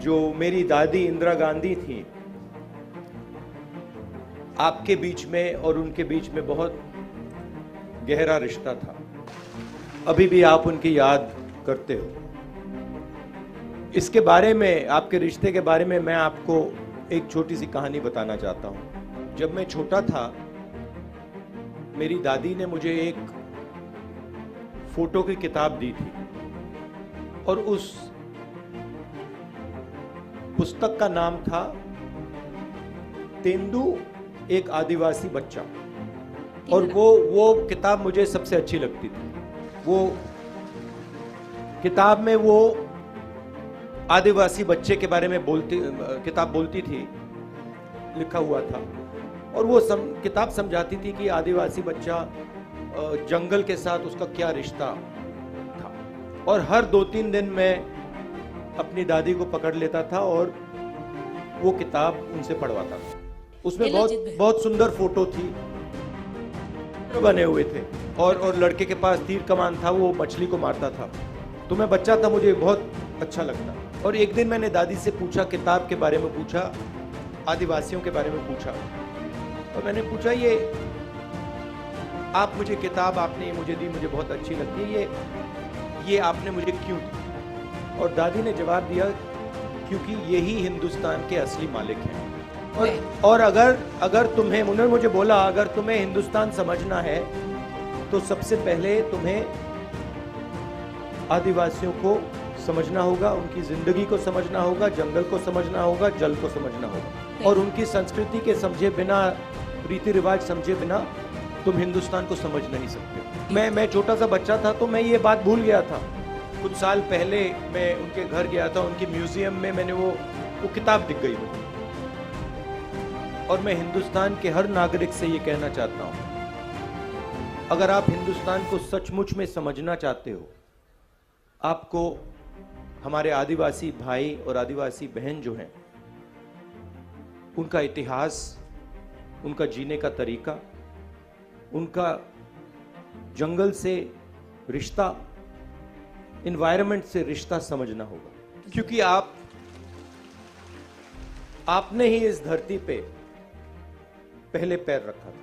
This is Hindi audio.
जो मेरी दादी इंदिरा गांधी थी, आपके बीच में और उनके बीच में बहुत गहरा रिश्ता था। अभी भी आप उनकी याद करते हो। इसके बारे में, आपके रिश्ते के बारे में मैं आपको एक छोटी सी कहानी बताना चाहता हूं। जब मैं छोटा था, मेरी दादी ने मुझे एक फोटो की किताब दी थी और उस पुस्तक का नाम था तेंदू एक आदिवासी बच्चा। और वो किताब मुझे सबसे अच्छी लगती थी। वो किताब में वो आदिवासी बच्चे के बारे में किताब बोलती थी, लिखा हुआ था। और वो किताब समझाती थी कि आदिवासी बच्चा जंगल के साथ उसका क्या रिश्ता था। और हर 2-3 दिन मैं अपनी दादी को पकड़ लेता था और वो किताब उनसे पढ़वाता था। उसमें बहुत सुंदर फोटो थी, बने हुए थे और लड़के के पास तीर कमान था, वो मछली को मारता था। तो मैं बच्चा था, मुझे बहुत अच्छा लगता। और एक दिन मैंने दादी से पूछा, किताब के बारे में पूछा, आदिवासियों के बारे में पूछा। और मैंने पूछा, ये आप मुझे किताब आपने मुझे दी, मुझे बहुत अच्छी लगती है, ये आपने मुझे क्यों दी? और दादी ने जवाब दिया, क्योंकि यही हिंदुस्तान के असली मालिक हैं। और अगर तुम्हें, उन्होंने मुझे बोला, अगर तुम्हें हिंदुस्तान समझना है तो सबसे पहले तुम्हें आदिवासियों को समझना होगा, उनकी जिंदगी को समझना होगा, जंगल को समझना होगा, जल को समझना होगा। और उनकी संस्कृति के समझे बिना, रीति रिवाज समझे बिना तुम हिंदुस्तान को समझ नहीं सकते। मैं छोटा सा बच्चा था तो मैं ये बात भूल गया था। कुछ साल पहले मैं उनके घर गया था, उनके म्यूजियम में मैंने वो किताब दिख गई मुझे। और मैं हिंदुस्तान के हर नागरिक से ये कहना चाहता हूं, अगर आप हिंदुस्तान को सचमुच में समझना चाहते हो, आपको हमारे आदिवासी भाई और आदिवासी बहन जो हैं, उनका इतिहास, उनका जीने का तरीका, उनका जंगल से रिश्ता, एनवायरनमेंट से रिश्ता समझना होगा। क्योंकि आपने ही इस धरती पे पहले पैर रखा था।